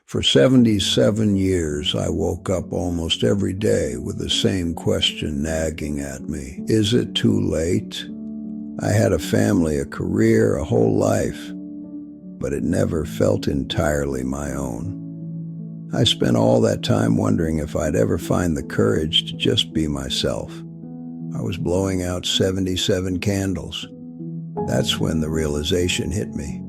For 77 years, I woke up almost every day with the same question nagging at me. Is it too late? I had a family, a career, a whole life, but it never felt entirely my own. I spent all that time wondering if I'd ever find the courage to just be myself. I was blowing out 77 candles. That's when the realization hit me.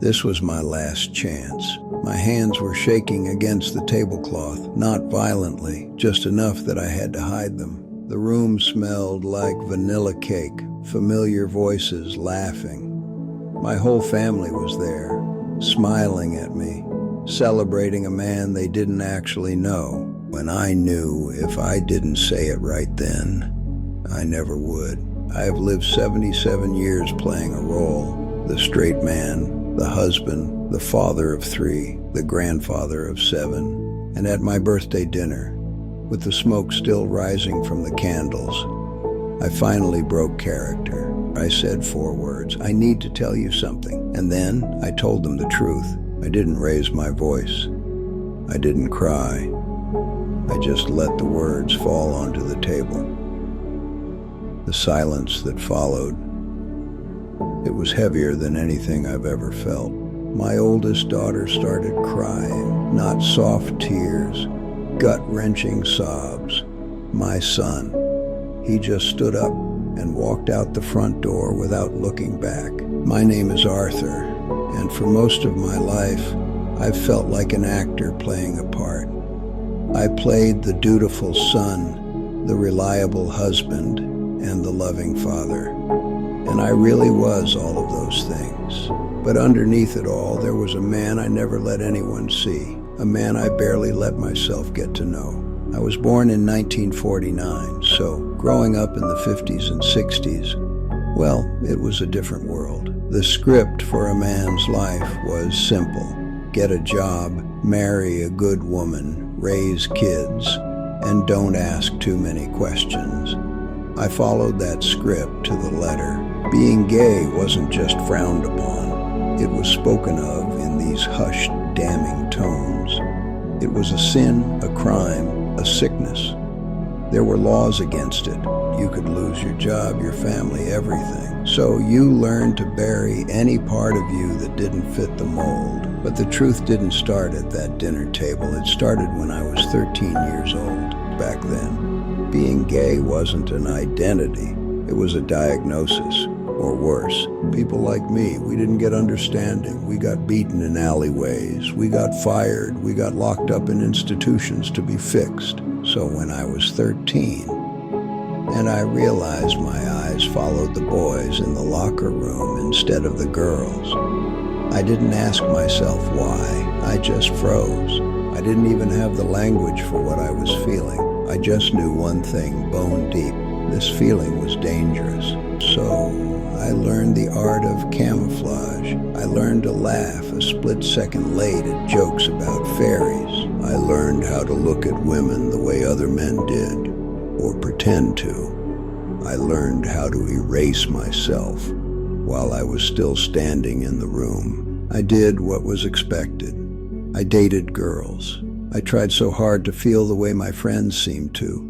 This was my last chance. My hands were shaking against the tablecloth, not violently, just enough that I had to hide them. The room smelled like vanilla cake, familiar voices laughing. My whole family was there, smiling at me, celebrating a man they didn't actually know, when I knew if I didn't say it right then, I never would. I have lived 77 years playing a role, the straight man, the husband, the father of 3, the grandfather of 7, and at my birthday dinner, with the smoke still rising from the candles, I finally broke character. I said 4 words, "I need to tell you something," and then I told them the truth. I didn't raise my voice. I didn't cry. I just let the words fall onto the table. The silence that followed, it was heavier than anything I've ever felt. My oldest daughter started crying, not soft tears, gut-wrenching sobs. My son, he just stood up and walked out the front door without looking back. My name is Arthur, and for most of my life, I've felt like an actor playing a part. I played the dutiful son, the reliable husband, and the loving father. And I really was all of those things. But underneath it all, there was a man I never let anyone see, a man I barely let myself get to know. I was born in 1949, so growing up in the 50s and 60s, well, it was a different world. The script for a man's life was simple. Get a job, marry a good woman, raise kids, and don't ask too many questions. I followed that script to the letter. Being gay wasn't just frowned upon. It was spoken of in these hushed, damning tones. It was a sin, a crime, a sickness. There were laws against it. You could lose your job, your family, everything. So you learned to bury any part of you that didn't fit the mold. But the truth didn't start at that dinner table. It started when I was 13 years old, back then. Being gay wasn't an identity. It was a diagnosis. Or worse, people like me, we didn't get understanding. We got beaten in alleyways. We got fired. We got locked up in institutions to be fixed. So when I was 13, and I realized my eyes followed the boys in the locker room instead of the girls, I didn't ask myself why. I just froze. I didn't even have the language for what I was feeling. I just knew one thing, bone deep. This feeling was dangerous. So I learned the art of camouflage. I learned to laugh a split second late at jokes about fairies. I learned how to look at women the way other men did, or pretend to. I learned how to erase myself while I was still standing in the room. I did what was expected. I dated girls. I tried so hard to feel the way my friends seemed to,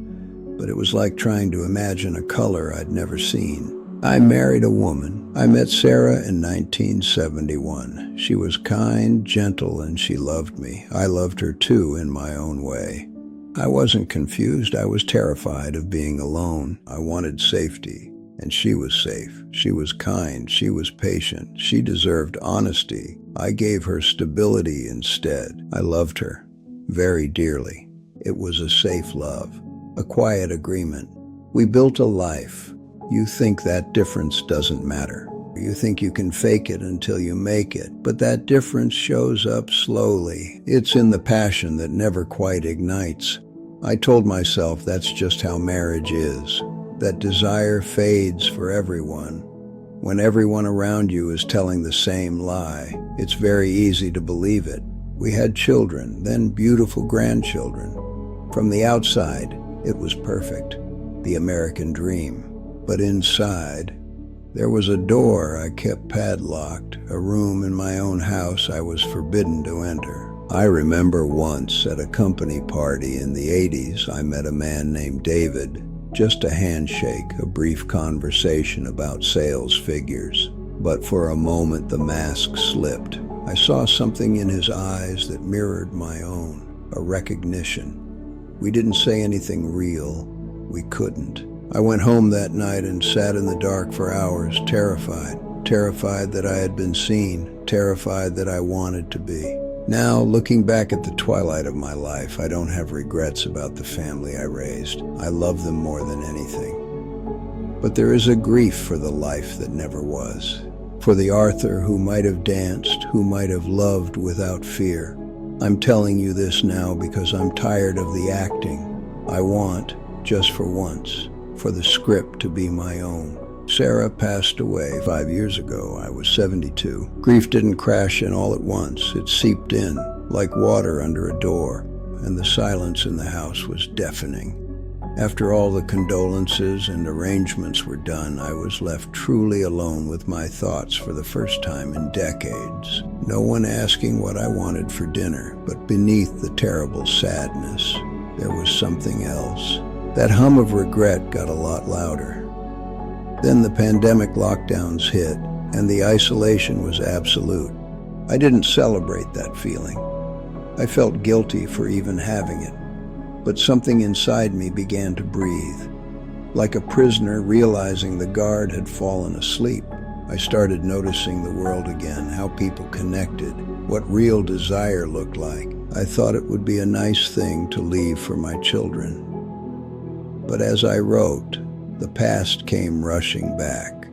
but it was like trying to imagine a color I'd never seen. I married a woman. I met Sarah in 1971. She was kind, gentle, and she loved me. I loved her too in my own way. I wasn't confused. I was terrified of being alone. I wanted safety, and she was safe. She was kind. She was patient. She deserved honesty. I gave her stability instead. I loved her very dearly. It was a safe love, a quiet agreement. We built a life. You think that difference doesn't matter. You think you can fake it until you make it, but that difference shows up slowly. It's in the passion that never quite ignites. I told myself that's just how marriage is. That desire fades for everyone. When everyone around you is telling the same lie, it's very easy to believe it. We had children, then beautiful grandchildren. From the outside, it was perfect, the American dream. But inside, there was a door I kept padlocked, a room in my own house I was forbidden to enter. I remember once at a company party in the 80s, I met a man named David. Just a handshake, a brief conversation about sales figures. But for a moment the mask slipped. I saw something in his eyes that mirrored my own, a recognition. We didn't say anything real. We couldn't. I went home that night and sat in the dark for hours, terrified. Terrified that I had been seen, terrified that I wanted to be. Now, looking back at the twilight of my life, I don't have regrets about the family I raised. I love them more than anything. But there is a grief for the life that never was. For the Arthur who might have danced, who might have loved without fear. I'm telling you this now because I'm tired of the acting. I want, just for once, for the script to be my own. Sarah passed away 5 years ago. I was 72. Grief didn't crash in all at once. It seeped in, like water under a door, and the silence in the house was deafening. After all the condolences and arrangements were done, I was left truly alone with my thoughts for the first time in decades. No one asking what I wanted for dinner, but beneath the terrible sadness, there was something else. That hum of regret got a lot louder. Then the pandemic lockdowns hit, and the isolation was absolute. I didn't celebrate that feeling. I felt guilty for even having it. But something inside me began to breathe. Like a prisoner realizing the guard had fallen asleep, I started noticing the world again, how people connected, what real desire looked like. I thought it would be a nice thing to leave for my children. But as I wrote, the past came rushing back.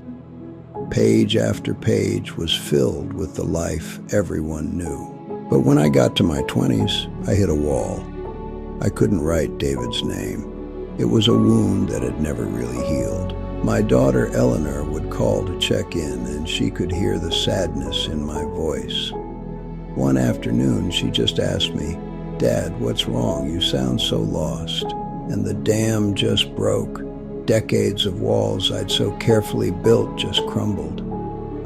Page after page was filled with the life everyone knew. But when I got to my 20s, I hit a wall. I couldn't write David's name. It was a wound that had never really healed. My daughter Eleanor would call to check in, and she could hear the sadness in my voice. One afternoon, she just asked me, "Dad, what's wrong? You sound so lost." And the dam just broke. Decades of walls I'd so carefully built just crumbled.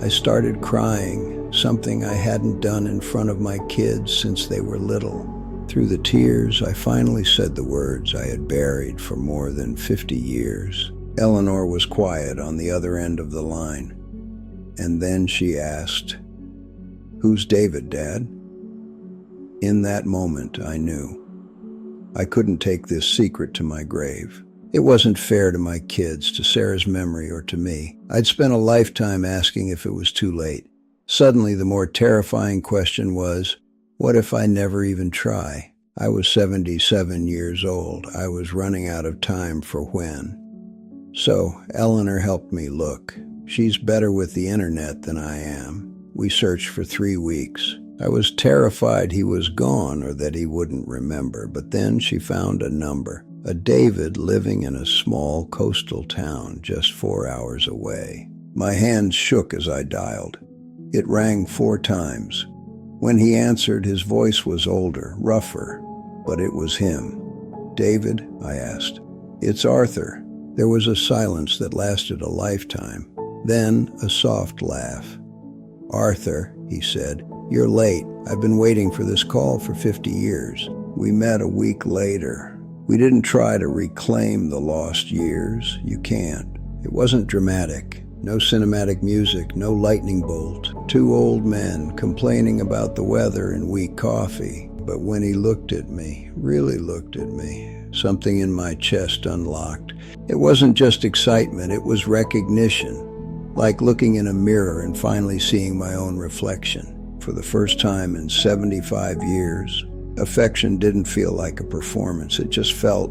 I started crying, something I hadn't done in front of my kids since they were little. Through the tears, I finally said the words I had buried for more than 50 years. Eleanor was quiet on the other end of the line. And then she asked, "Who's David, Dad?" In that moment, I knew. I couldn't take this secret to my grave. It wasn't fair to my kids, to Sarah's memory, or to me. I'd spent a lifetime asking if it was too late. Suddenly, the more terrifying question was, what if I never even try? I was 77 years old. I was running out of time for when. So, Eleanor helped me look. She's better with the internet than I am. We searched for 3 weeks. I was terrified he was gone or that he wouldn't remember, but then she found a number. A David living in a small coastal town just 4 hours away. My hands shook as I dialed. It rang 4 times. When he answered, his voice was older, rougher, but it was him. "David?" I asked. "It's Arthur." There was a silence that lasted a lifetime. Then a soft laugh. "Arthur," he said, "you're late. I've been waiting for this call for 50 years. We met a week later. We didn't try to reclaim the lost years. You can't. It wasn't dramatic. No cinematic music, no lightning bolt. 2 old men complaining about the weather and weak coffee. But when he looked at me, really looked at me, something in my chest unlocked. It wasn't just excitement, it was recognition. Like looking in a mirror and finally seeing my own reflection. For the first time in 75 years, affection didn't feel like a performance. It just felt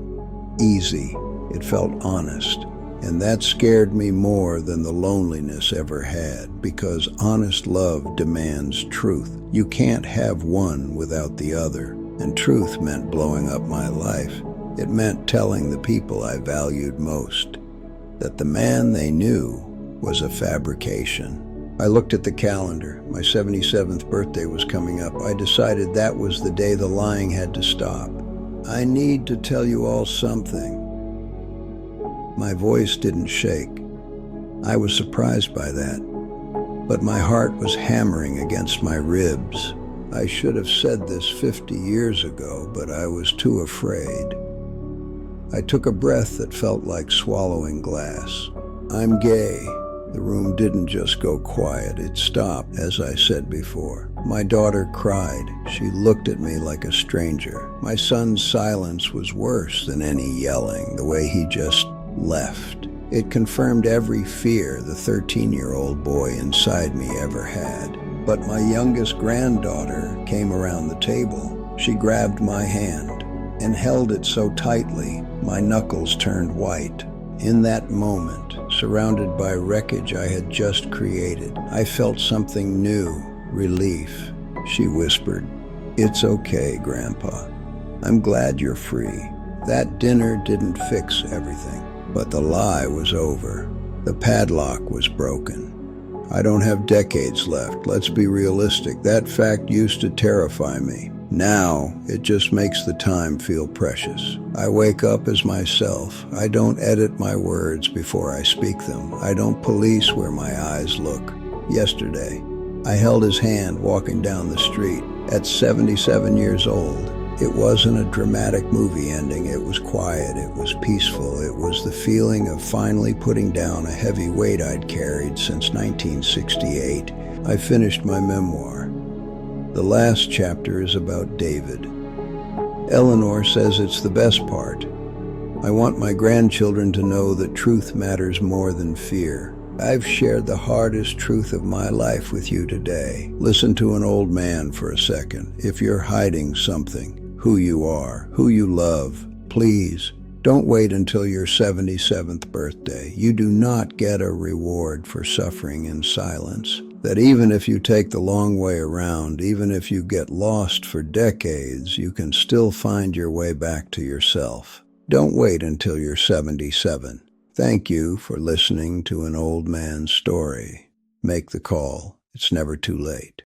easy. It felt honest. And that scared me more than the loneliness ever had, because honest love demands truth. You can't have one without the other. And truth meant blowing up my life. It meant telling the people I valued most that the man they knew was a fabrication. I looked at the calendar. My 77th birthday was coming up. I decided that was the day the lying had to stop. "I need to tell you all something." My voice didn't shake. I was surprised by that. But my heart was hammering against my ribs. I should have said this 50 years ago, but I was too afraid. I took a breath that felt like swallowing glass. I'm gay. The room didn't just go quiet, it stopped, as I said before. My daughter cried. She looked at me like a stranger. My son's silence was worse than any yelling, the way he just left. It confirmed every fear the 13-year-old boy inside me ever had. But my youngest granddaughter came around the table. She grabbed my hand and held it so tightly, my knuckles turned white. In that moment, surrounded by wreckage I had just created, I felt something new, relief. She whispered, "It's okay, Grandpa. I'm glad you're free." That dinner didn't fix everything, but the lie was over. The padlock was broken. I don't have decades left. Let's be realistic. That fact used to terrify me. Now, it just makes the time feel precious. I wake up as myself. I don't edit my words before I speak them. I don't police where my eyes look. Yesterday, I held his hand walking down the street. At 77 years old, it wasn't a dramatic movie ending. It was quiet. It was peaceful. It was the feeling of finally putting down a heavy weight I'd carried since 1968. I finished my memoir. The last chapter is about David. Eleanor says it's the best part. I want my grandchildren to know that truth matters more than fear. I've shared the hardest truth of my life with you today. Listen to an old man for a second. If you're hiding something, who you are, who you love, please don't wait until your 77th birthday. You do not get a reward for suffering in silence. That even if you take the long way around, even if you get lost for decades, you can still find your way back to yourself. Don't wait until you're 77. Thank you for listening to an old man's story. Make the call. It's never too late.